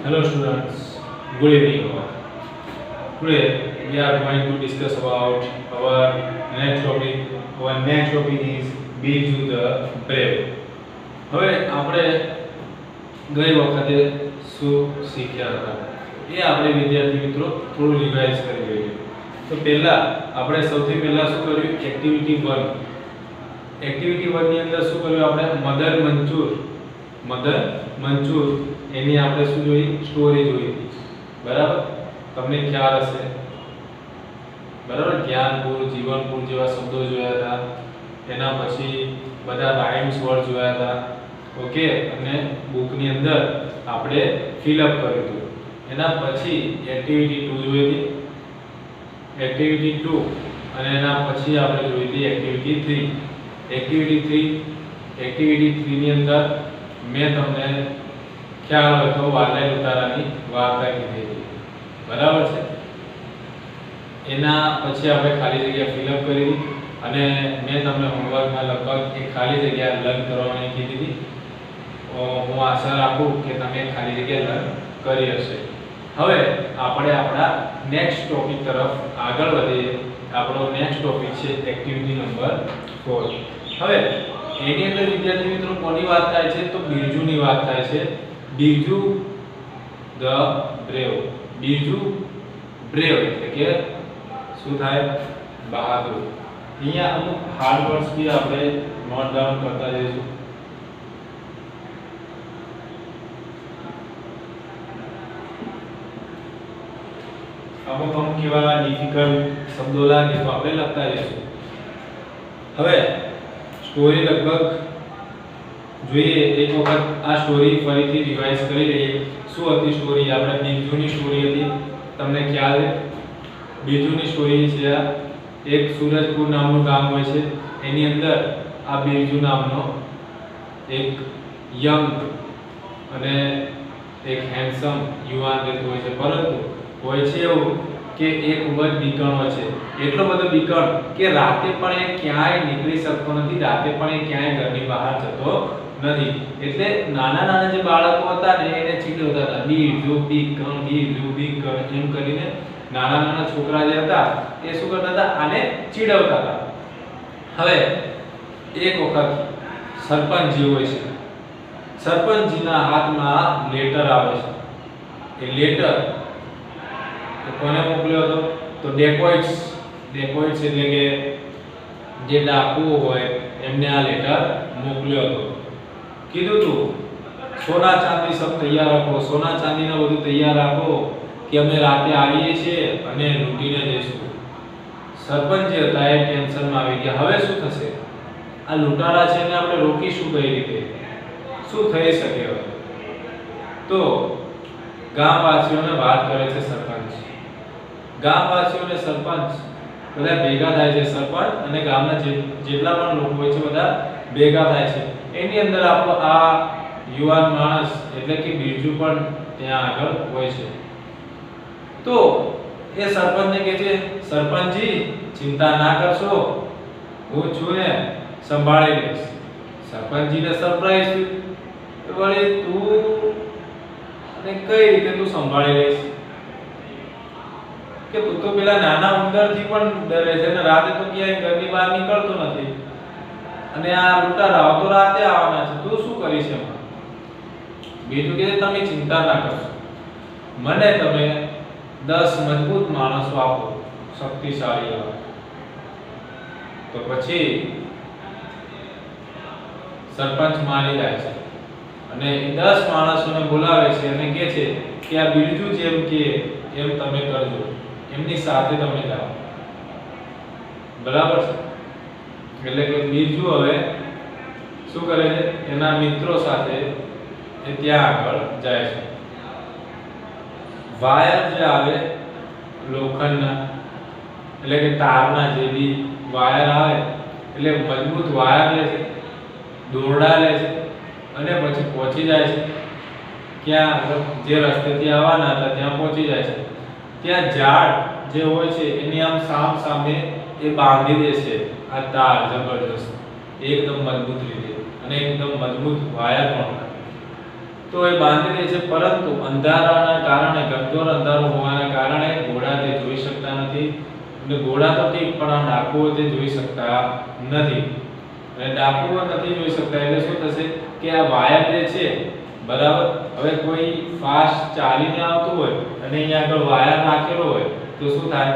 Hello students, good evening. Today we are going to discuss about our next topic. Our next topic is Biju the Brave. હવે આપણે ગઈ વખતે શું શીખ્યા હતા એ આપણે વિદ્યાર્થી મિત્રો થોડું રિવાઇઝ કરી લઈએ. તો પહેલા આપણે સૌથી પહેલા શું કર્યું? એક્ટિવિટી 1. એક્ટિવિટી 1 ની અંદર શું કર્યું? આપણે મદર મંચૂર એની આપણે શું જોઈ? સ્ટોરી જોઈ હતી. બરાબર? તમને ખ્યાલ હશે. બરાબર? જ્ઞાનપુર, જીવનપુર જેવા શબ્દો જોયા હતા. એના પછી બધા રાઇમ્સ વર્ડ જોયા હતા. ઓકે, અને બુક ની અંદર આપણે ફિલ અપ કર્યું હતું. એના પછી એક્ટિવિટી 2 જોઈ હતી. એક્ટિવિટી 2 અને એના પછી આપણે જોઈ હતી એક્ટિવિટી 3. એક્ટિવિટી 3 ની અંદર મેં તમને ખ્યાલ હોય તો વાલય ઉતારાની વાર્તા કીધી હતી. બરાબર છે? એના પછી આપણે ખાલી જગ્યા ફિલ અપ કરી અને મેં તમને હોમવર્કમાં લગભગ એક ખાલી જગ્યા લર્ન કરવાની કીધી હતી. હું આશા રાખું કે તમે ખાલી જગ્યા લર્ન કરી હશે. હવે આપણે આપણા નેક્સ્ટ ટોપિક તરફ આગળ વધીએ. આપણો નેક્સ્ટ ટોપિક છે એક્ટિવિટી નંબર 4. હવે એની અંદર વિદ્યાર્થી મિત્રો કોની વાત થાય છે? તો બિરજુની વાત થાય છે. Birju the brave. Birju brave એટલે કે શું થાય? બહાદુર. અહીંયા અમુક હાર્ડ વર્ડ્સ બી આપણે નોટ ડાઉન કરતા જઈશું. અમુક કેવા ડિફિકલ્ટ શબ્દો લાગે તો આપણે લખતા જઈશું. હવે સ્ટોરી લગભગ જોઈએ એક વખત આ સ્ટોરી ફરીથી રિવાઇઝ કરી લઈએ. શું હતી સ્ટોરી? આપણે બિરજુની સ્ટોરી હતી. તમને ખ્યાલ છે? બિરજુની સ્ટોરી છે આ. એક સુરજપુર નામનું ગામ હોય છે. એની અંદર આ બિરજુ નામનો એક યંગ અને એક હેન્ડસમ યુવાન રહેતો હોય છે. પરંતુ હોય છે એવું કે એ ખૂબ જ બીકણ હોય છે. એટલો બધો બીકણ કે રાતે પણ એ ક્યાંય નીકળી શકતો નથી. રાતે પણ એ ક્યાંય ઘરની બહાર જતો નથી. એટલે નાના જે બાળકો હતા ને એને ચીડવતા હતા. બિરજુ બીકણ એમ કરીને નાના છોકરા જે હતા એ શું કરતા હતા? આને ચીડવતા હતા. હવે એક વખત સરપંચજી હોય છે. સરપંચજીના હાથમાં લેટર આવે છે. એ લેટર કોને મોકલ્યો હતો? તો ડેકોઇટ્સ એટલે કે જે ડાકુઓ હોય એમને આ લેટર મોકલ્યો હતો. કીધું તું સોના ચાંદી સબ તૈયાર રાખો, સોના ચાંદીને બધું તૈયાર રાખો કે અમે રાતે આવીએ છીએ અને લૂંટીને જઈશું. સરપંચ જે હતા એ ટેન્શનમાં આવી ગયા. હવે શું થશે? આ લૂંટારા છે ને આપણે રોકીશું કઈ રીતે? શું થઈ શકે હવે? તો ગામવાસીઓને વાત કરે છે સરપંચ. ગામવાસીઓને સરપંચ બધા ભેગા થાય છે. સરપંચ અને ગામના જેટલા પણ લોકો હોય છે બધા ભેગા થાય છે. એની અંદર આપણો આ યુવાન માણસ એટલે કે બિરજુ પણ ત્યાં આગળ હોય છે. તો એ સરપંચને કહે છે, સરપંચજી ચિંતા ના કરશો, હું છું ને, સંભાળી લઈશ. સરપંચજીને સરપ્રાઈઝ થયું. વળી તું અને કઈ રીતે તું સંભાળી લઈશ? કે તું તો પેલા નાના ઉંદરથી પણ ડરે છે ને રાતે તો ક્યાંય ઘરની બહાર નીકળતો નથી. અને આ લૂંટારાઓ તો રાતે આવવાના છે. તું શું કરીશ એમાં? બીજું કે તમે ચિંતા ના કરશો. મને તમે 10 મજબૂત માણસો આપો, શક્તિશાળી એવા. તો પછી સરપંચ માની જાય છે અને 10 માણસોને બોલાવે છે અને કહે છે કે આ બિરજુ જેમ કે એમ તમે કરજો, એમની સાથે તમે જાઓ. બરાબર છે? એટલે કે બિરજુ હવે શું કરે છે? એના મિત્રો સાથે એ ત્યાં આગળ જાય છે. વાયર જે આવે લોખંડના એટલે કે તારના જે બી વાયર આવે એટલે મજબૂત વાયર લે છે, દોરડા લે છે અને પછી પહોંચી જાય છે ક્યાં? જે રસ્તેથી આવવાના હતા ત્યાં પહોંચી જાય છે. ત્યાં ઝાડ જે હોય છે એની આમ સામે એ બાંધી દે છે આ તાર જબરદસ્ત એકદમ મજબૂત રીતે અને એકદમ મજબૂત વાયર પણ. તો એ બાંધી દે છે, પરંતુ અંધારાના કારણે, ઘનઘોર અંધારું હોવાના કારણે ઘોડા તે જોઈ શકતા નથી. અને ઘોડા તો ઠીક, પણ આ ડાકુઓ તે જોઈ શકતા નથી. અને ડાકુઓ નથી જોઈ શકતા એટલે શું થશે કે આ વાયર જે છે, બરાબર, હવે કોઈ ફાસ્ટ ચાલીને આવતું હોય અને અહીંયા આગળ વાયર નાખેલો હોય તો શું થાય?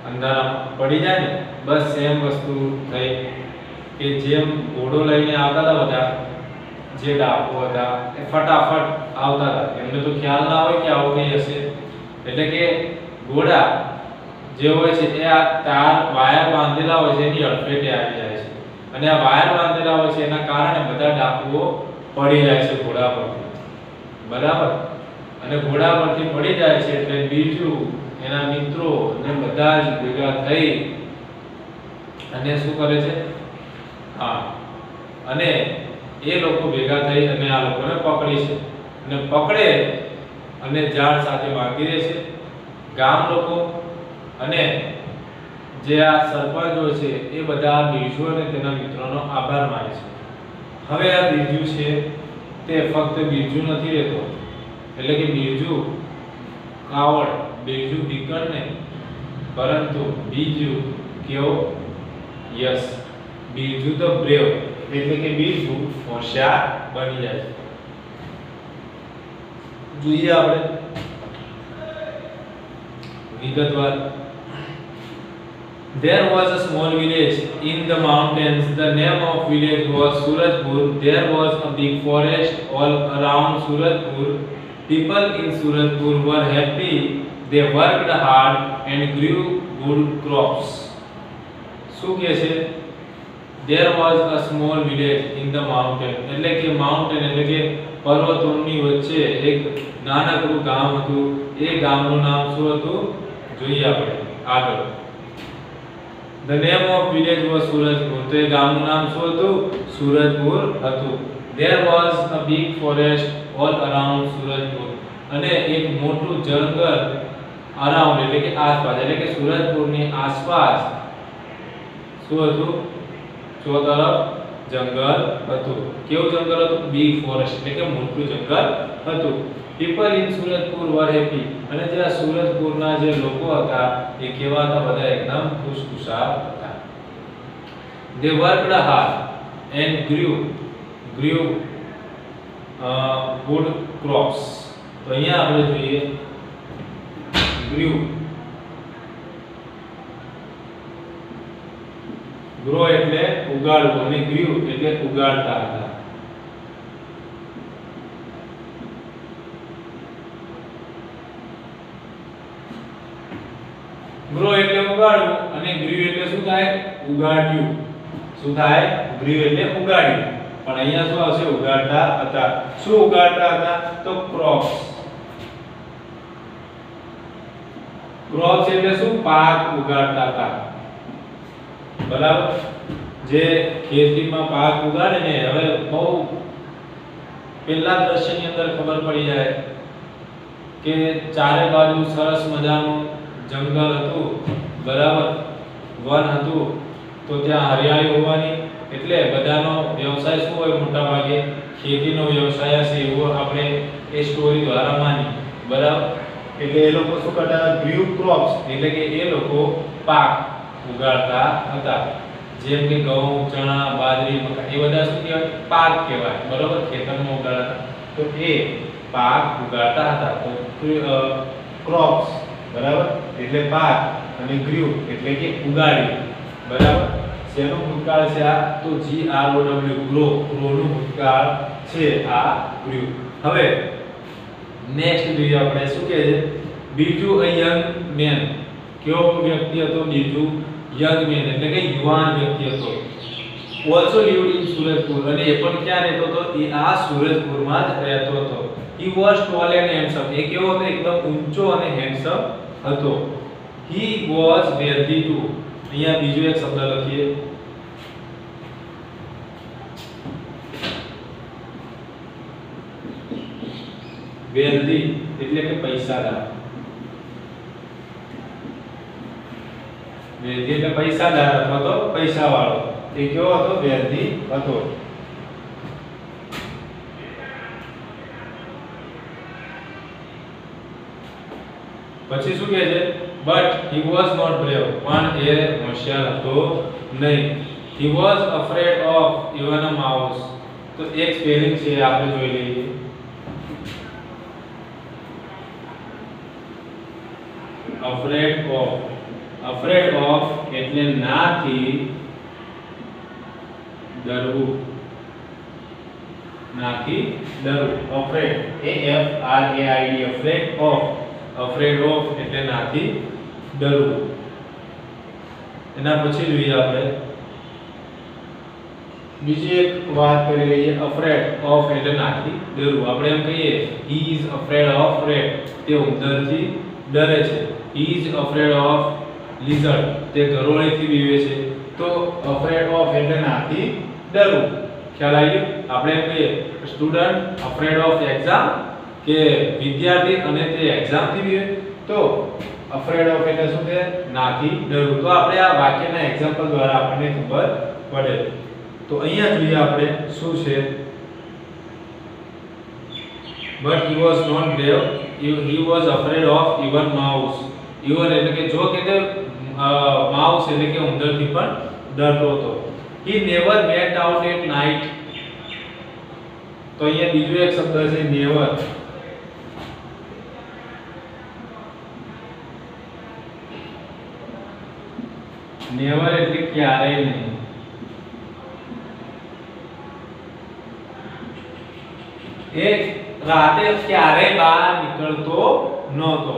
અંધારામાં પડી જાય ને. બસ સેમ વસ્તુ થઈ કે જેમ ઘોડો લઈને આવતા હતા બધા જે ડાકુ હતા એ ફટાફટ આવતા હતા, એમને તો ખ્યાલ ના હોય કે આવું કઈ હશે. એટલે કે ઘોડા જે હોય છે એ આ તાર વાયર બાંધેલા હોય છે એની અડફેટે આવી જાય છે, અને આ વાયર બાંધેલા હોય છે એના કારણે બધા ડાકુઓ પડી જાય છે ઘોડા પરથી, બરાબર. અને ઘોડા પરથી પડી જાય છે એટલે બીજું એના મિત્રો ને બધા જ ભેગા થઈ અને શું કરે છે? હા, અને એ લોકો ભેગા થઈ અને આ લોકોને પકડી છે, અને પકડે અને ઝાડ સાથે બાંધી દે છે. ગામ લોકો અને જે આ સરપંચો છે એ બધા બિરજુ અને તેના મિત્રોનો આભાર માને છે. હવે આ બિરજુ છે તે ફક્ત બિરજુ નથી રહેતો, એટલે કે બિરજુ કાવડ, બિરજુ બીકન ને, પરંતુ બીજુ કેવો? યસ, બિરજુ તો બ્રેવ, એટલે કે બિરજુ હોશિયાર બની જાય છે. જોઈએ આપણે વિગતવાર. There was a small village in the mountains. The name of village was Surajpur. There was a big forest all around Surajpur. People in Surajpur were happy. They worked hard and grew good crops. શું કહે છે? There was a small village in the mountain. એટલે કે mountain એટલે કે પર્વતોની વચ્ચે એક નાનકડું ગામ હતું. એ ગામનું નામ શું હતું? જોઈએ આપણે આગળ. The name of village was Surajpur. તો એ ગામનું નામ શું હતું? સુરજપુર હતું. There was a big forest all around Surajpur. અને એક મોટું જંગલ અરાઉન્ડ એટલે કે આસપાસ, એટલે કે સુરજપુરની આસપાસ શું હતું? ચોતરફ જંગલ હતું. કેવું જંગલ હતું? બિગ ફોરેસ્ટ એટલે કે મોટું જંગલ હતું. People in Surajpur were happy. અને જે આ સુરજપુરના જે લોકો હતા એ કેવા હતા? બધા એકદમ ખુશખુશાલ હતા. They worked hard and grew good crops. તો અહીંયા આપણે જોઈએ ગ્રો એટલે ઉગાડવું અને ગ્રીવ એટલે ઉગાડતા હતા. ગ્રો એટલે ઉગાડવું અને ગ્રીવ એટલે શું થાય? ઉગાડ્યું. શું થાય? ગ્રીવ એટલે ઉગાડ્યું. પણ અહીંયા શું આવશે? ઉગાડતા હતા. શું ઉગાડતા હતા? તો ક્રોપ્સ. ક્રોપ્સ એટલે શું? પાક ઉગાડતા હતા, બરાબર. જે ખેતીમાં પાક ઉગાડે ને, હવે બહુ પહેલા દ્રશ્યની અંદર ખબર પડી જાય કે ચારે બાજુ સરસ મજાનું જંગલ હતું, બરાબર, વન હતું. તો ત્યાં હરિયાળી હોવાની, એટલે બધાનો વ્યવસાય શું હોય? મોટા ભાગે ખેતીનો વ્યવસાય હશે એવું આપણે એ સ્ટોરી દ્વારા માની, બરાબર. એટલે એ લોકો શું કરતા? ગ્રીવ ક્રોપ્સ એટલે કે એ લોકો પાક ઉગાડતા હતા. જેમ કે ઘઉં, ચણા, બાજરી, મકા, એ બધા શું કહેવાય? પાક કહેવાય, બરાબર. ખેતરમાં ઉગાડતા, તો એ પાક ઉગાડતા હતા. તો ક્રોપ્સ, બરાબર, એટલે પાક, અને ગ્રીવ એટલે કે ઉગાડ્યું, બરાબર. શેનો ભૂતકાળ છે આ? તો GROW, ગ્રોનું ભૂતકાળ છે આ ગ્રીવ. હવે નેક્સ્ટ જોઈએ આપણે શું કહે છે? બીજું અ યંગ મેન. કેવો વ્યક્તિ હતો? બીજું યંગ મેન એટલે કે યુવાન વ્યક્તિ હતો. Also lived in Surajpur. અને એ પણ ક્યાં રહેતો હતો? એ આ સુરજપુરમાં જ રહેતો હતો. He was tall and handsome. એ કેવો હતો? એકદમ ઊંચો અને હેન્ડસમ હતો. He was wealthy too. અહીંયા બીજો એક શબ્દ લખીએ. wealthy એટલે કે પૈસાદાર. wealthy એટલે પૈસાદાર અથવા તો પૈસાવાળો. એ કેવો હતો? wealthy હતો. પછી શું કહે છે but he was not brave પણ એ હોશિયાર હતો નહીં he was afraid of even a mouse તો એક સ્પેલિંગ છે આપણે જોઈ લઈએ અફ્રેડ ઓફ એટલે નાથી ડરવું afraid A F R A I D afraid of એટલે નાથી ડરવું એના પછી જોઈએ આપણે બીજી એક વાત કરી લઈએ અફ્રેડ ઓફ એટલે નાથી ડરવું આપણે એમ કહીએ he is afraid of rat તે ઉંદરથી ડરે છે he is afraid of lizard તે ગરોળીથી બીવે છે તો afraid of એટલે નાથી ડરવું ખ્યાલ આવી ગયો આપણે એમ કહીએ સ્ટુડન્ટ afraid of exam કે વિદ્યાર્થી અને તે એક્ઝામ થી બીવે તો afraid of એટલે શું છે નાથી ડરવું તો આપણે આ વાક્યના એક્ઝામ્પલ દ્વારા આપણને ખબર પડે તો અહીંયા જોઈએ આપણે શું છે but he was not brave he was afraid of even mouse even એટલે કે જો કે તે mouse એટલે કે ઉંદરથી પણ ડરતો હતો he never went out at night તો અહીંયા બીજો એક શબ્દ છે never એટલે ક્યારેય નહીં એ રાતે ક્યારેય બહાર નીકળતો નહોતો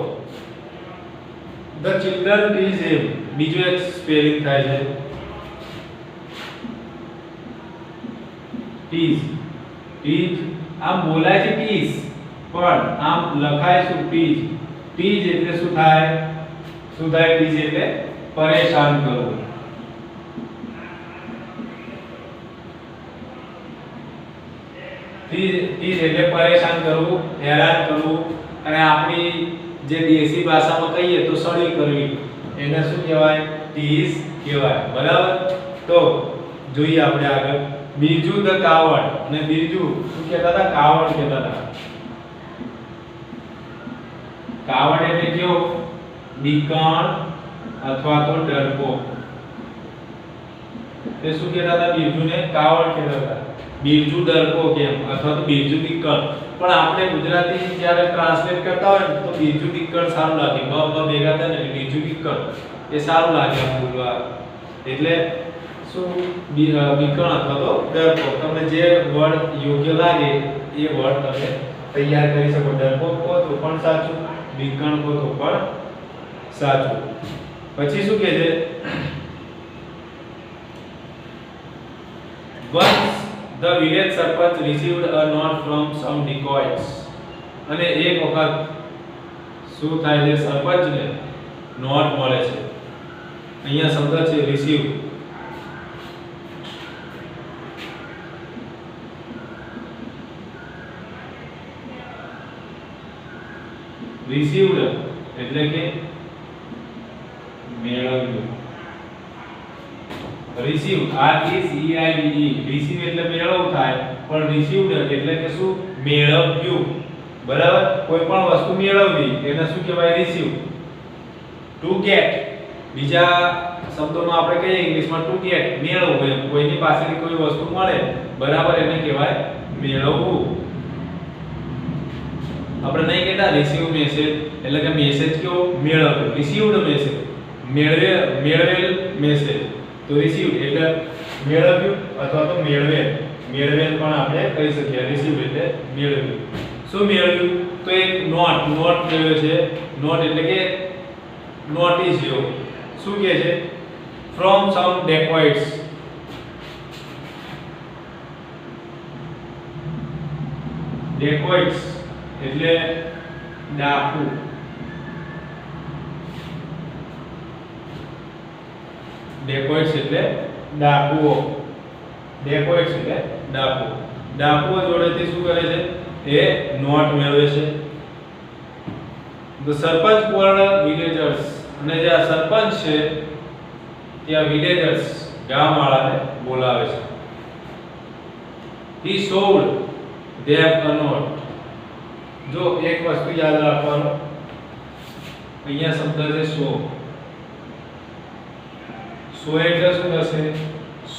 the children teased him બીજો એક સ્પેલિંગ થાય છે tease આમ બોલાય છે tease પણ આમ લખાય શું tease એટલે શું થાય tease એટલે પરેશાન કરવું tease એટલે પરેશાન કરવું હેરાન કરવું અને આપણી જે દેશી ભાષામાં કહીએ તો સળી કરવી એને શું કહેવાય tease કહેવાય બરાબર તો જોઈએ આપણે આગળ બીજું ધ કાવડ અને બીજું શું કહેતા હતા કાવડ કહેતા હતા કાવડ એટલે કેવો બીકણ અથવા તો ડરપોક તે શું કહેતા હતા બીજુને કાવડ કહેતા હતા બીજું ડરપોક એમ અથવા તો બીજું બીકણ પણ આપણે ગુજરાતી જ્યારે ટ્રાન્સલેટ કરતા હોય ને તો બીજું બીકણ સારું લાગે બ ભેગા થાય ને બીજું બીકણ એ સારું લાગે બોલવા એટલે શું બીકણ અથવા તો ડરપોક તમને જે વર્ડ યોગ્ય લાગે એ વર્ડ તમે તૈયાર કરી શકો ડરપોક કહો તો પણ સાચું બીકણ કહો તો પણ સાચું પછી શું કહે છે once the village sarpanch received a note from some dacoits અને એક વખત શું થાય છે સરપંચને નોટ મળે છે અહીંયા શબ્દ છે receive received એટલે કે મેળવ્યું receive R E C E I V E receive એટલે મેળવવું થાય પણ received એટલે કે શું મેળવ્યું બરાબર કોઈ પણ વસ્તુ મેળવવી એને શું કહેવાય receive to get બીજા શબ્દોમાં આપણે કહીએ ઇંગ્લિશમાં to get મેળવવું એમ કોઈની પાસેથી કોઈ વસ્તુ મળે બરાબર એને કહેવાય મેળવવું આપણે નહીં કહેતા receive મેસેજ એટલે કે મેસેજ કેવો મેળવ્યો received મેસેજ મેળવેલ મેસેજ તો received એટલે મેળવ્યું અથવા તો મેળવેલ પણ આપણે કહી શકીએ receive એટલે મેળવ્યું શું મેળવ્યું તો એક નોટ મેળવ્યો છે નોટ એટલે કે નોટિસ જેવો શું કહે છે from some dacoits એટલે ડાકુ dacoits એટલે ડાકુઓ ડાકુઓ જોડેથી શું કરે છે એ નોટ મેળવે છે the સરપંચ called villagers અને જે આ સરપંચ છે ત્યાં villagers ગામવાળાને બોલાવે છે he showed them a note જો એક વસ્તુ યાદ રાખવાનું અહીંયા શબ્દ છે 100. 100 એટલે શું થશે?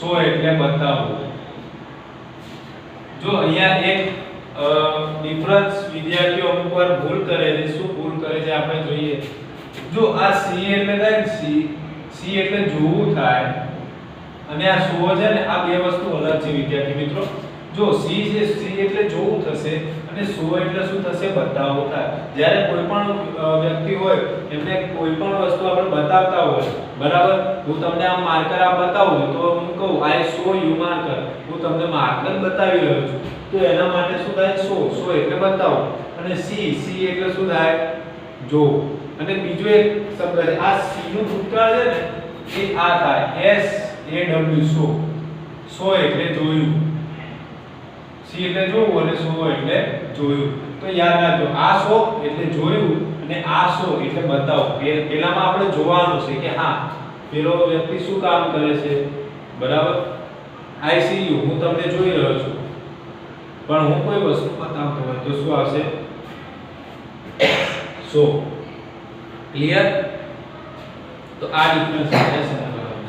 100 એટલે બતાવવું. જો અહીંયા એક ડિફરન્સ વિદ્યાર્થીઓ અમુક વાર ભૂલ કરે છે. શું ભૂલ કરે છે આપણે જોઈએ. જો આ સી એટલે થાય ને સી એટલે જોવું થાય અને આ 100 છે ને આ બે વસ્તુ અલગ છે વિદ્યાર્થી મિત્રો. જો સી છે સી એટલે જોવું થશે અને 100 એટલે શું થશે? બતાવવું થાય. જ્યારે કોઈ પણ વ્યક્તિ હોય એમને કોઈ પણ વસ્તુ આપણે બતાવતા હોય બરાબર, હું તમને આ માર્કર આ બતાવું તો હું કહું આઈ શો યુ માર્કર, હું તમને માર્કર બતાવી રહ્યો છું તો એના માટે શું થાય? 100 એટલે બતાવો. અને સી એટલે શું થાય? જો. અને બીજો એક શબ્દ છે આ સી નું ભૂતકાળ છે ને એ આ થાય SAW 100 એટલે જોયું. સી એટલે જોવું અને 100 એટલે જોયું. તો યાદ રાખજો આ 100 એટલે જોયું અને આ 100 એટલે બતાવો. પેલામાં આપણે જોવાનું છે કે હા પેલો વ્યક્તિ શું કામ કરે છે બરાબર. આઈ સી યુ હું તમને જોઈ રહ્યો છું પણ હું કોઈ વસ્તુ બતાવતો હોય તો શું આવશે? 100. ક્લિયર? તો આ ડિફરન્સ છે સમજવાનું.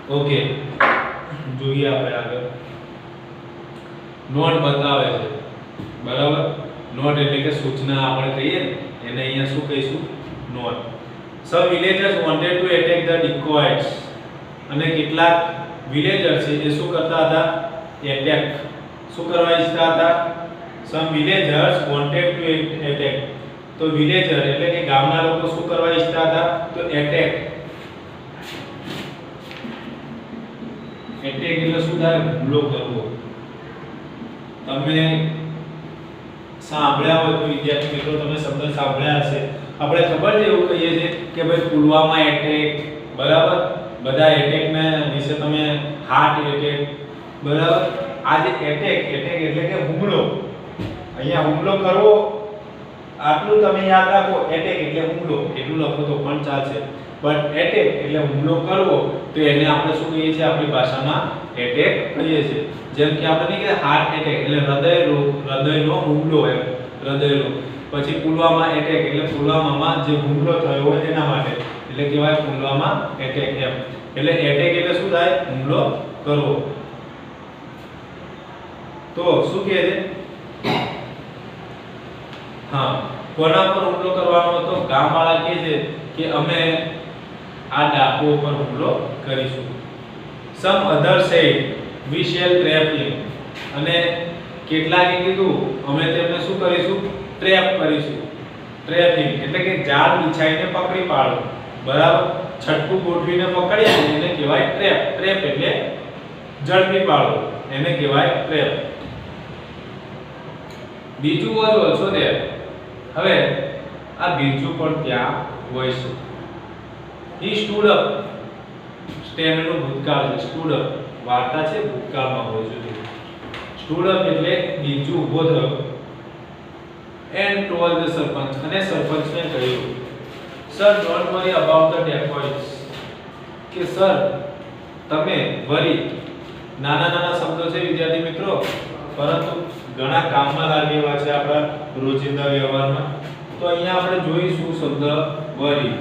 ઓકે જોઈએ આપણે આગળ. નોટ બતાવે છે બરાબર. નોટ એટલે કે સૂચના આપણે કહીએ ને એને અહીંયા શું કહીશું? Not. Some villagers wanted to attack the dacoits. અને કેટલાક વિલેજર છે એ શું કરતા હતા? એટેક. શું કરવા ઈચ્છતા હતા? Some villagers wanted to attack. તો વિલેજર એટલે કે ગામના લોકો શું કરવા ઈચ્છતા હતા? તો એટેક. એટેક એટલે શું થાય? હુમલો કરવો. તમે સાંભળ્યા હોય તો વિદ્યાર્થી મિત્રો તમે શબ્દ સાંભળ્યા હશે. આપણે ખબર છે એવું કહીએ છીએ કે ભાઈ પુલવામા એટેક બરાબર. બધા એટેક ને વિશે તમે હાર્ટ એટેક બરાબર. આ જે એટેક એટલે કે હુમલો. અહીંયા હુમલો કરવો આટલું તમે યાદ રાખો. એટેક એટલે હુમલો એટલું લખો તો પણ ચાલશે. પણ એટેક એટલે હુમલો કરવો તો એને આપણે શું કહીએ છીએ? આપણી ભાષામાં એટેક કહીએ છીએ. જેમ કે આપણે નહીં કે હાર્ટ એટેક એટલે હૃદયનો હુમલો એમ. હૃદયનો. પછી પુલવામા એટેક એટલે પુલવામામાં જે હુમલો થયો હોય એના માટે એટલે કહેવાય પુલવામા એટેક એમ. એટલે એટેક એટલે શું થાય? હુમલો કરવો. તો શું કહે છે? હા કોના પર હુમલો કરવાનો હતો? ગામવાળા કહે છે કે અમે આ ડાકુ પર હુમલો કરીશું. Some other said we shall trap him. અને કેટલાકે કીધું અમે તેમને શું કરીશું? ટ્રેપ કરીશું. ટ્રેપિંગ એટલે કે જાળ બિછાઈને પકડી પાડો બરાબર. છટકું ગોઠવીને પકડીએ એને કહેવાય ટ્રેપ. ટ્રેપ એટલે ઝડપી પાડો એને કહેવાય ટ્રેપ. બીજું was also there. હવે આ બીજું પણ ત્યાં હોય છે. he stood up. સ્ટેન્ડ નું ભૂતકાળ છે. stood up વાર્તા છે ભૂતકાળમાં હોય છે. stood up એટલે બીજું ઊભો થયો. and told the સરપંચ અને સરપંચને કહ્યું sir don't worry about the dacoits. કે સર તમે વરી નાના શબ્દો છે વિદ્યાર્થી મિત્રો પરંતુ ઘણા કામમાં લાગે એવા છે આપણા રોજિંદા વ્યવહારમાં. તો અહીંયા આપણે જોઈશું શબ્દ વરી.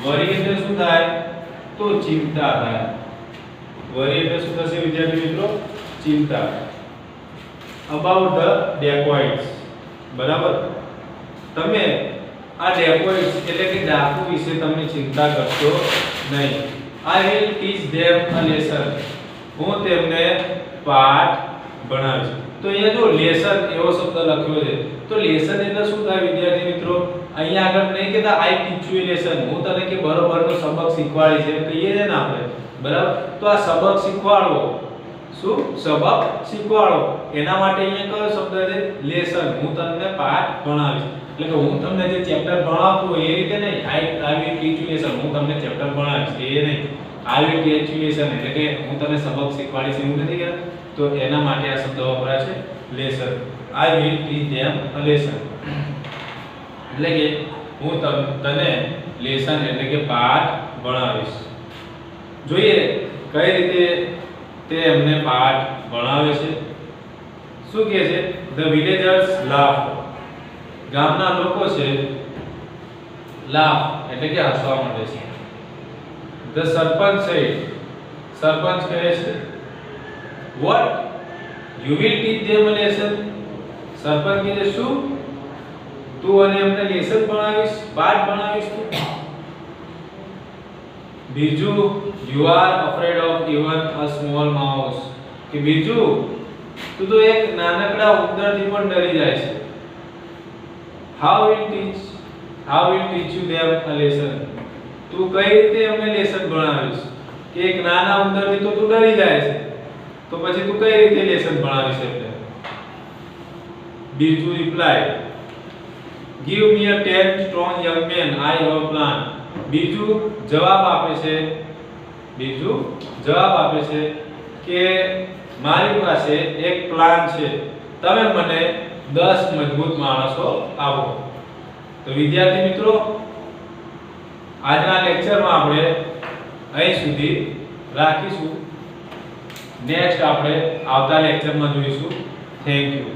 વરી એટલે શું થાય? તો ચિંતા થાય. વરી એટલે શું થશે વિદ્યાર્થી મિત્રો? ચિંતા. about the dacoits બરાબર. તમે આ dacoits એટલે કે ડાકુ વિશે તમે ચિંતા કરશો નહીં. I will teach them a lesson. હું તેમને પાઠ ભણાવીશ. તો અહીંયા જો લેસન એવો શબ્દ લખ્યો છે. તો લેસન એટલે શું થાય વિદ્યાર્થી મિત્રો? અહીંયા આગળ નહીં કહેતા I teach you a lesson. હું તને કે બરોબરનો સબક શીખવાડી છે કહીએ છે ને આપણે બરાબર. તો આ સબક શીખવાડવો. શું? સબક શીખવાડો. એના માટે અહીંયા કયો શબ્દ છે? લેસન. હું તમને પાઠ ભણાવીશ. એટલે કે હું તમને જે ચેપ્ટર ભણાવતો હોય એ રીતે નહીં. I will teach you lesson. હું તમને ચેપ્ટર ભણાવીશ એ નહીં. I will teach you lesson એટલે કે હું તને સબક શીખવાડીશ એવું નથી કહેતા. તો એના માટે આ શબ્દ વપરાય છે lesson. I will teach them a lesson. એટલે કે હું તને લેસન એટલે કે પાઠ ભણાવીશ. જોઈએ કઈ રીતે તે એમને પાઠ ભણાવે છે. શું કહે છે? The villagers laugh. ગામના લોકો છે laugh એટલે કે હસવા માંડે છે. The sarpanch said. સરપંચ કહે છે what? You will teach them a lesson. સરપંચ કહે છે શું? તું અને એમને લેસન ભણાવીશ, પાઠ ભણાવીશ તું? બીજું you are afraid of even a small mouse. કે બીજું તું તો એક નાનકડા ઉંદરથી પણ ડરી જાય છે. How will teach you them a lesson. તું કઈ રીતે એમને લેસન ભણાવીશ? કે એક નાના ઉંદરથી તો તું ડરી જાય છે, તો પછી તું કઈ રીતે લેસન ભણાવીશ એમને? બીજું reply give me a 10 strong young man, I have a plan. બીજું જવાબ આપે છે કે મારી પાસે એક પ્લાન છે, તમે મને 10 મજબૂત માણસો આપો. તો વિદ્યાર્થી મિત્રો, આજના લેક્ચરમાં આપણે અહીં સુધી રાખીશું. નેક્સ્ટ આપણે આવતા લેક્ચરમાં જોઈશું. Thank you.